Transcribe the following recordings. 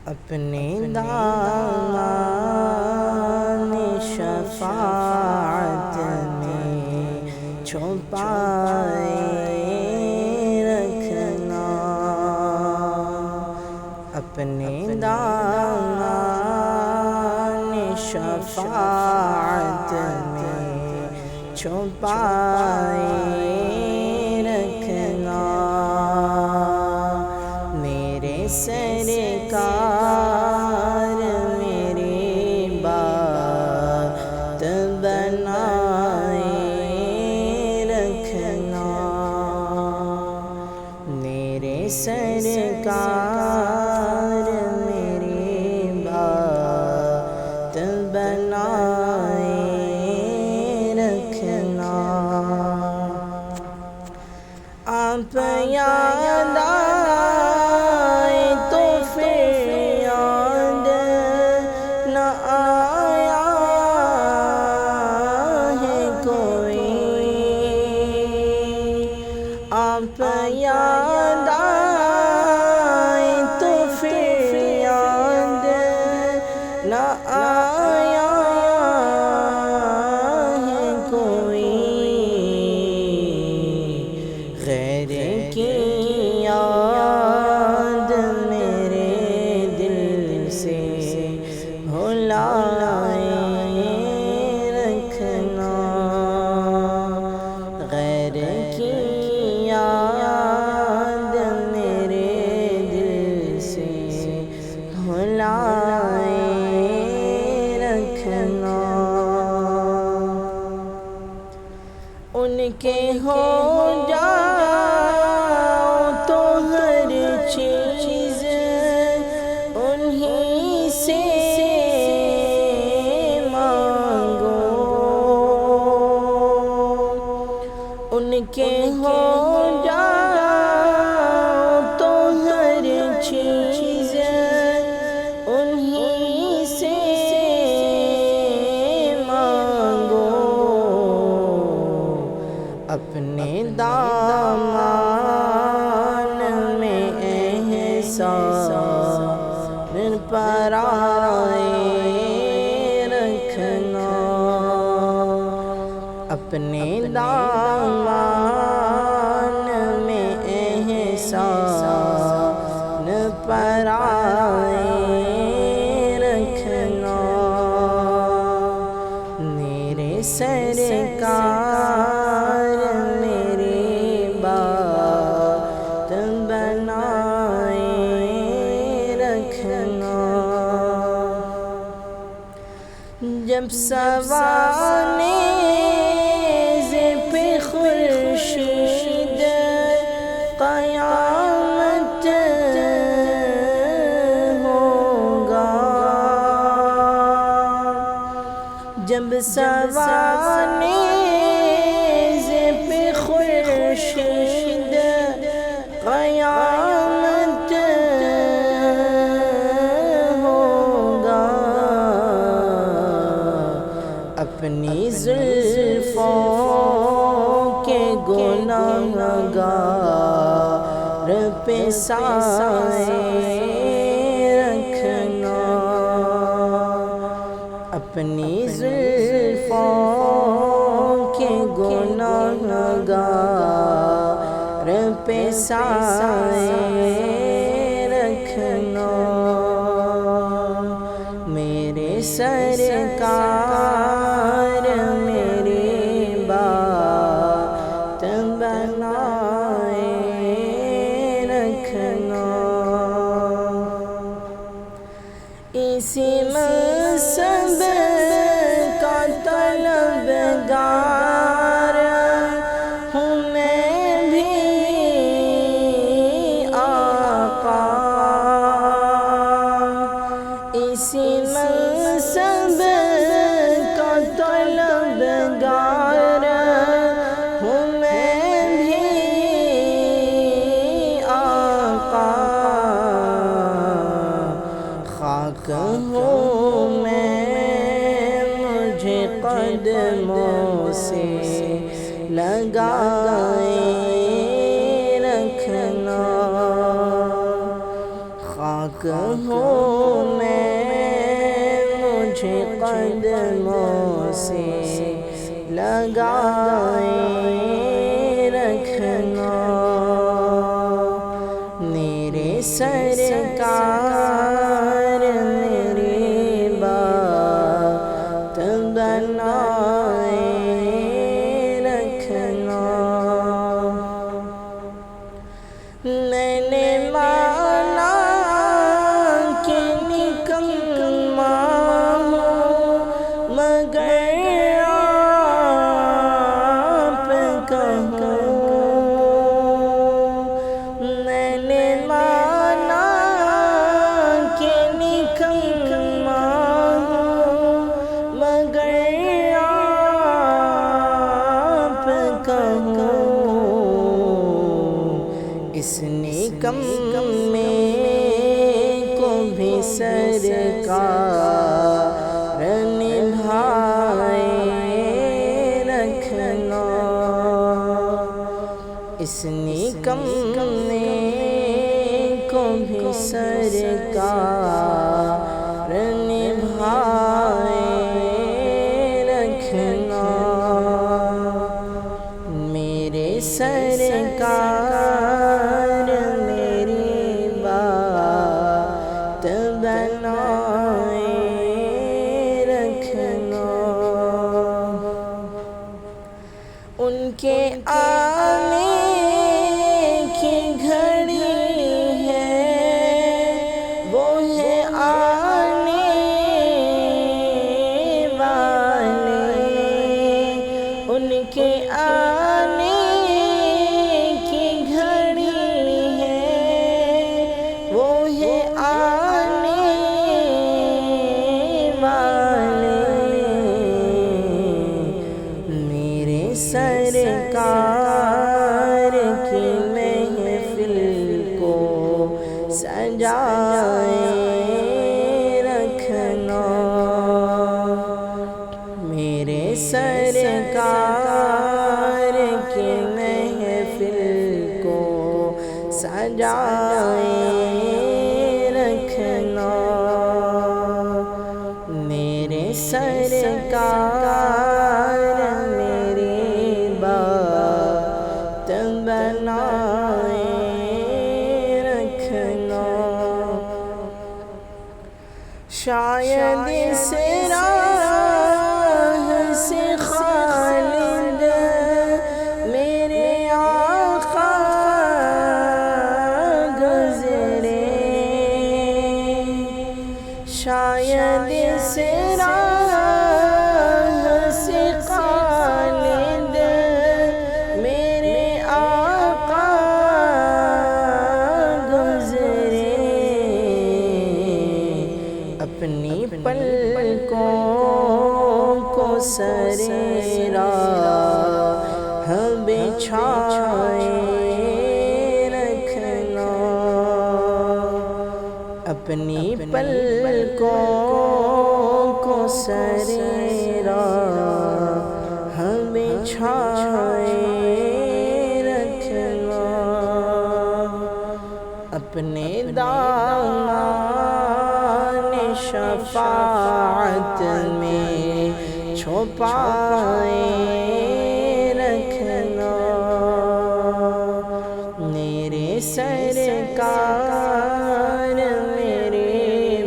اپنے دامن شفاعت میں چھپائے رکھنا، اپنے دامن شفاعت میں چھپائے رکھنا، میرے سرکار میری بات بنائے رکھنا، میرے سرکار میری بات بنائے رکھنا، آپ یاد آئے تو پھر یاد نہ آیا ہے کوئی، آپ یاد آئے تو پھر یاد نہ آیا ہے کوئی، غیر کی یاد میرے دل سے بھلائے رکھنا، غیر کی یاد میرے دل سے بھلائے رکھنا، ان کے ہو جاؤ تو ہر چیز انہی سے مانگو، ان کے ہو جاؤ تو ہر چیز انہی سے مانگو، اپنے دامان میں احسان پرائے رکھنا، اپنے دامان میں احسان پرائے رکھنا، میرے سرکار میری بات بنائے رکھنا، جب سوانے پہ خورشید قیامت ہوگا، جب سوانے پہ خورشید قیامت ہوگا، اپنی زلفوں کے گنہگار پہ سائے رکھنا، اپنی زلفوں کے گنہگار پہ سائے رکھنا، میرے سرکار میری بات بنائے رکھنا، اسی منصب کا طلبگار ہوں میں بھی آقا، اسی منصب کا طلبگار ہوں میں بھی آقا، خاک ہوں میں مجھے قدموں سے لگائے رکھنا، خاک خاک ہوں میں مجھے قدموں سے لگائے رکھنا، میرے سرکار میری بات بنائے رکھنا۔ میں نے مانا کہ نکما ہوں مگر آپ کہوں، میں نے مانا کہ نکما ہوں مگر آپ کہوں، اس نکم میں کو بھی سرکار نبھائے رکھنا، اس نکم میں کو بھی سرکار نبھائے رکھنا، میرے سرکار میری بات بنائے رکھنا۔ ان کے آنے کی گھڑی ہے وہ ہے آنے والے، ان کے آنے کی گھڑی ہے وہ ہے آنے والے، میرے سرکار کی محفل کو سجائے رکھنا، میرے سرکار کی محفل کو سجائے رکھنا، میرے سرکار میری بات بنائے رکھنا۔ شاید اس راہ سے خالد میرے آقا گزرے، شاید اس راہ سے خالد میرے آقا گزرے، اپنی پلکوں کو سرے راہ بچھائے رکھنا، اپنی پلکوں کو سرے راہ بچھائے رکھنا، اپنے دامان شفاعت میں چھپائے رکھنا، میرے سرکار میری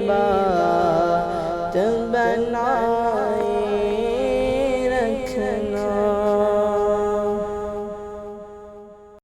بات بنا